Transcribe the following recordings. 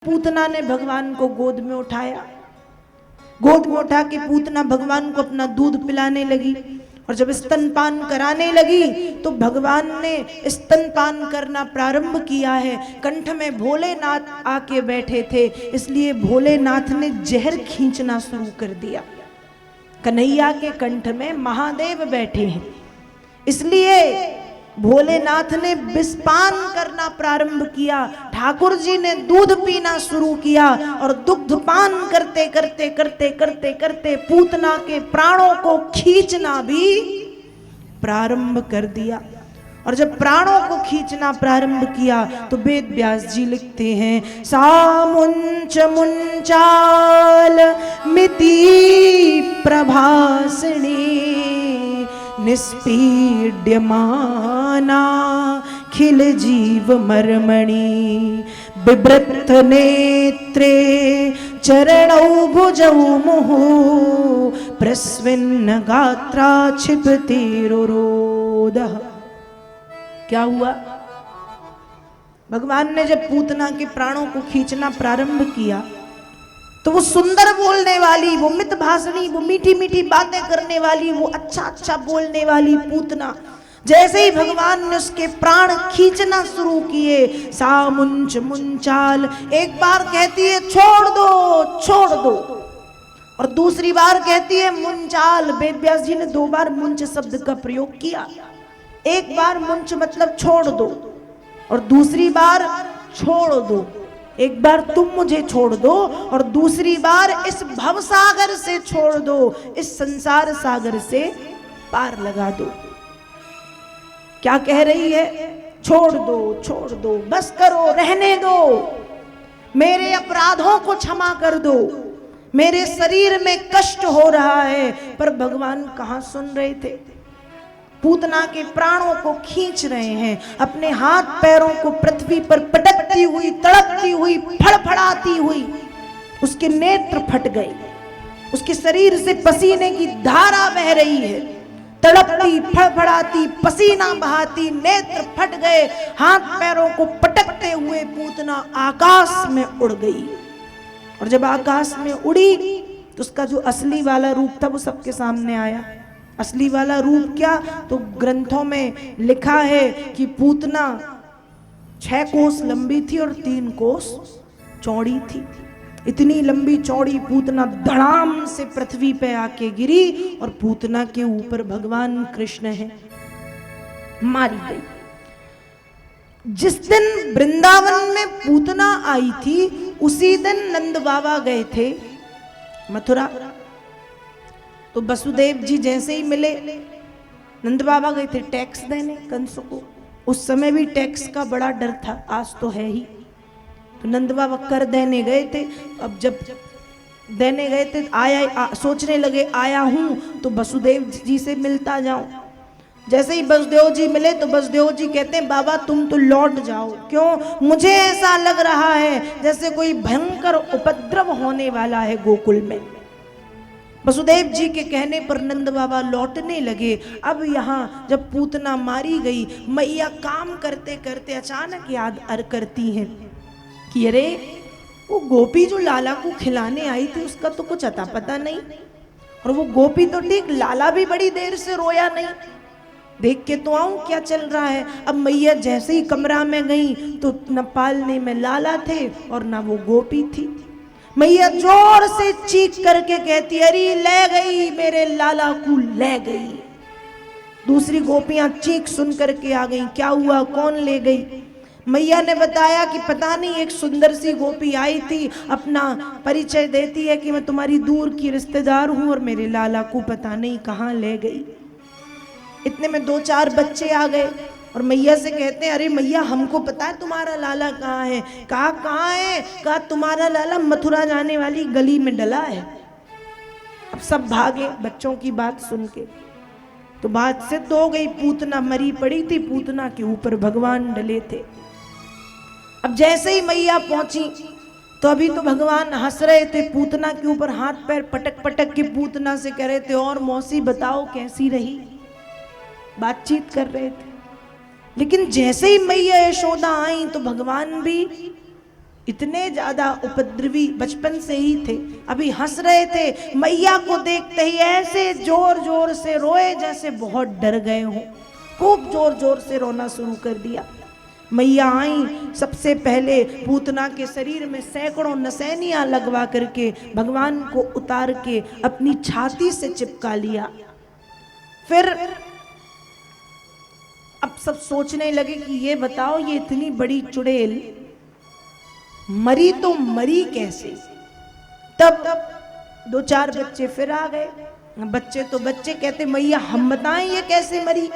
पूतना ने भगवान को गोद में उठाया। गोद में उठा के पूतना भगवान को अपना दूध पिलाने लगी और जब स्तनपान कराने लगी तो भगवान ने स्तनपान करना प्रारंभ किया है। कंठ में भोलेनाथ आके बैठे थे, इसलिए भोलेनाथ ने जहर खींचना शुरू कर दिया। कन्हैया के कंठ में महादेव बैठे हैं, इसलिए भोलेनाथ ने विषपान करना प्रारंभ किया। ठाकुर जी ने दूध पीना शुरू किया और दुग्धपान करते करते करते करते करते पूतना के प्राणों को खींचना भी प्रारंभ कर दिया। और जब प्राणों को खींचना प्रारंभ किया तो वेद व्यास जी लिखते हैं, सामुंच मुंचाल मिति प्रभासिणी निष्पीड्यमाना खिल जीव मर्मणि बिभ्रत नेत्रे चरणौ भुजौ मुहु प्रस्विन्न गात्रा क्षिपति रुरोदः। क्या हुआ? भगवान ने जब पूतना के प्राणों को खींचना प्रारंभ किया तो वो सुंदर बोलने वाली, वो मित भाषणी, वो मीठी मीठी बातें करने वाली, वो अच्छा अच्छा बोलने वाली पूतना, जैसे ही भगवान ने उसके प्राण खींचना शुरू किए, सामुंच मुंचाल, एक बार कहती है छोड़ दो छोड़ दो, और दूसरी बार कहती है मुंचाल। वेद व्यास जी ने 2 बार मुंच शब्द का प्रयोग किया। एक बार मुंच मतलब छोड़ दो और दूसरी बार छोड़ दो। एक बार तुम मुझे छोड़ दो और दूसरी बार इस भव सागर से छोड़ दो, इस संसार सागर से पार लगा दो। क्या कह रही है? छोड़ दो, बस करो, रहने दो, मेरे अपराधों को क्षमा कर दो, मेरे शरीर में कष्ट हो रहा है। पर भगवान कहाँ सुन रहे थे? पूतना के प्राणों को खींच रहे हैं, अपने हाथ पैरों को पृथ्वी पर पटकती हुई, तड़पती हुई, फड़फड़ाती हुई उसके नेत्र फट गए, उसके शरीर से पसीने की धारा बह रही है, तड़पती फड़फड़ाती पसीना बहाती नेत्र फट गए। हाथ पैरों को पटकते हुए पूतना आकाश में उड़ गई। और जब आकाश में उड़ी तो उसका जो असली वाला रूप था वो सबके सामने आया। असली वाला रूप क्या? तो ग्रंथों में लिखा है कि पूतना 6 कोस लंबी थी और 3 कोस चौड़ी थी। इतनी लंबी चौड़ी पूतना धड़ाम से पृथ्वी पे आके गिरी और पूतना के ऊपर भगवान कृष्ण है, मारी गई। जिस दिन वृंदावन में पूतना आई थी उसी दिन नंद बाबा गए थे मथुरा। तो वसुदेव जी जैसे ही मिले, नंद बाबा गए थे टैक्स देने कंस को। उस समय भी टैक्स का बड़ा डर था, आज तो है ही। तो नंद बाबा कर देने गए थे। अब जब देने गए थे सोचने लगे आया हूं तो वसुदेव जी से मिलता जाऊं। जैसे ही वसुदेव जी मिले तो वसुदेव जी कहते हैं, बाबा तुम तो लौट जाओ। क्यों? मुझे ऐसा लग रहा है जैसे कोई भयंकर उपद्रव होने वाला है गोकुल में। वसुदेव जी के कहने पर नंद बाबा लौटने लगे। अब यहाँ जब पूतना मारी गई, मैया काम करते करते अचानक याद करती हैं कि अरे वो गोपी जो लाला को खिलाने आई थी उसका तो कुछ अता पता नहीं, और वो गोपी तो ठीक, लाला भी बड़ी देर से रोया नहीं, देख के तो आऊं क्या चल रहा है। अब मैया जैसे ही कमरा में गई तो न पालने में लाला थे और न वो गोपी थी। मैया जोर से चीख करके कहती, अरे ले गई, मेरे लाला को ले गई। दूसरी गोपियां चीख सुन करके आ गई, क्या हुआ, कौन ले गई? मैया ने बताया कि पता नहीं, एक सुंदर सी गोपी आई थी, अपना परिचय देती है कि मैं तुम्हारी दूर की रिश्तेदार हूं और मेरे लाला को पता नहीं कहाँ ले गई। इतने में 2-4 बच्चे आ गए और मैया से कहते हैं, अरे मैया हमको पता है तुम्हारा लाला कहाँ है। कहा कहाँ है? कहा तुम्हारा लाला मथुरा जाने वाली गली में डला है। अब सब भागे बच्चों की बात सुन के। तो बात सिद्ध हो गई, पूतना मरी पड़ी थी, पूतना के ऊपर भगवान डले थे। अब जैसे ही मैया पहुंची तो अभी तो भगवान हंस रहे थे, पूतना के ऊपर हाथ पैर पटक पटक के पूतना से कह रहे थे, और मौसी बताओ कैसी रही, बातचीत कर रहे थे। लेकिन जैसे ही मैया यशोदा आई तो भगवान भी इतने ज्यादा उपद्रवी बचपन से ही थे। अभी हंस रहे थे, मैया को देखते ही ऐसे जोर जोर से रोए जैसे बहुत डर गए हों। खूब जोर जोर से रोना शुरू कर दिया। मैया आई, सबसे पहले पूतना के शरीर में सैकड़ों नसैनियां लगवा करके भगवान को उतार के अपनी छाती से चिपका लिया। फिर अब सब सोचने लगे कि ये बताओ, ये इतनी बड़ी चुड़ैल मरी तो मरी कैसे। तब 2-4 बच्चे फिर आ गए। बच्चे तो बच्चे कहते, मैया हम बताएं ये कैसे मरी।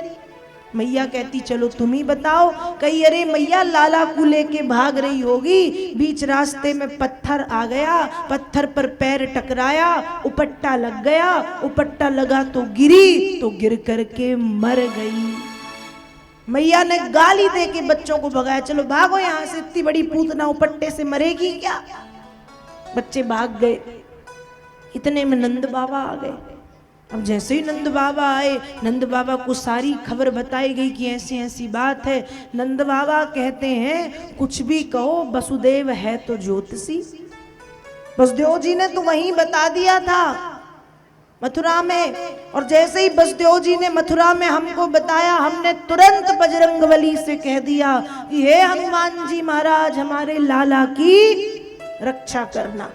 मैया कहती चलो तुम ही बताओ। कही अरे मैया लाला को लेके भाग रही होगी, बीच रास्ते में पत्थर आ गया, पत्थर पर पैर टकराया, उपट्टा लग गया, उपट्टा लगा तो गिरी, तो गिर करके मर गई। मैया ने गाली दे के बच्चों को भगाया, चलो भागो यहाँ से, इतनी बड़ी पूतना उपट्टे से मरेगी क्या। बच्चे भाग गए। इतने में नंद बाबा आ गए। अब जैसे ही नंद बाबा आए, नंद बाबा को सारी खबर बताई गई कि ऐसी ऐसी बात है। नंद बाबा कहते हैं कुछ भी कहो, वसुदेव है तो ज्योतिषी। वसुदेव जी ने तो वहीं बता दिया था मथुरा में, और जैसे ही वसुदेव जी ने मथुरा में हमको बताया, हमने तुरंत बजरंगबली से कह दिया कि हे हनुमान जी महाराज, हमारे लाला की रक्षा करना।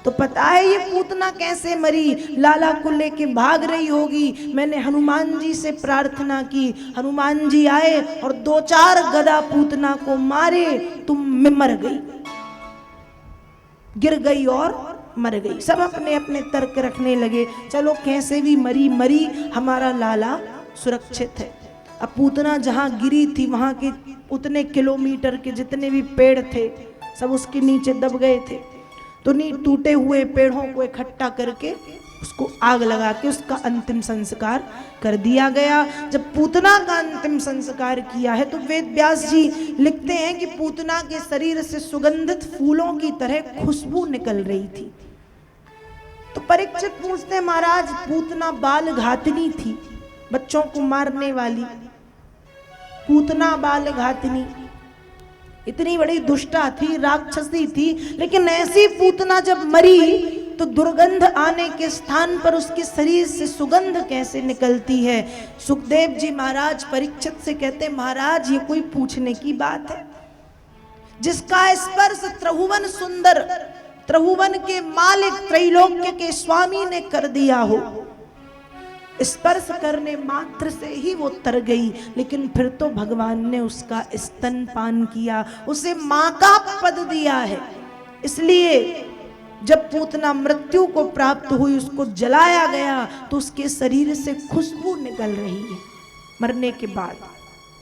तो पता है ये पूतना कैसे मरी, लाला को लेके भाग रही होगी। मैंने हनुमान जी से प्रार्थना की, हनुमान जी आए और 2-4 गदा पूतना को मारे, तुम मर गई, गिर गई और मर गई। सब अपने अपने तर्क रखने लगे, चलो कैसे भी मरी मरी, हमारा लाला सुरक्षित है। अब पूतना जहां गिरी थी वहां के उतने किलोमीटर के जितने भी पेड़ थे सब उसके नीचे दब गए थे। तो टूटे हुए पेड़ों को इकट्ठा करके उसको आग लगा के उसका अंतिम संस्कार कर दिया गया। जब पूतना का अंतिम संस्कार किया है तो वेद व्यास जी लिखते हैं कि पूतना के शरीर से सुगंधित फूलों की तरह खुशबू निकल रही थी। तो परीक्षित पूछते, महाराज पूतना बाल घातनी थी, बच्चों को मारने वाली पूतना बाल घातनी, इतनी बड़ी दुष्टा थी, राक्षसी थी, लेकिन ऐसी पूतना जब मरी तो दुर्गंध आने के स्थान पर उसके शरीर से सुगंध कैसे निकलती है। सुखदेव जी महाराज परीक्षित से कहते, महाराज ये कोई पूछने की बात है, जिसका स्पर्श त्रिभुवन सुंदर, त्रिभुवन के मालिक, त्रैलोक्य के स्वामी ने कर दिया हो, स्पर्श करने मात्र से ही वो तर गई। लेकिन फिर तो भगवान ने उसका स्तनपान किया, उसे मां का पद दिया है। इसलिए जब पूतना मृत्यु को प्राप्त हुई, उसको जलाया गया तो उसके शरीर से खुशबू निकल रही है मरने के बाद।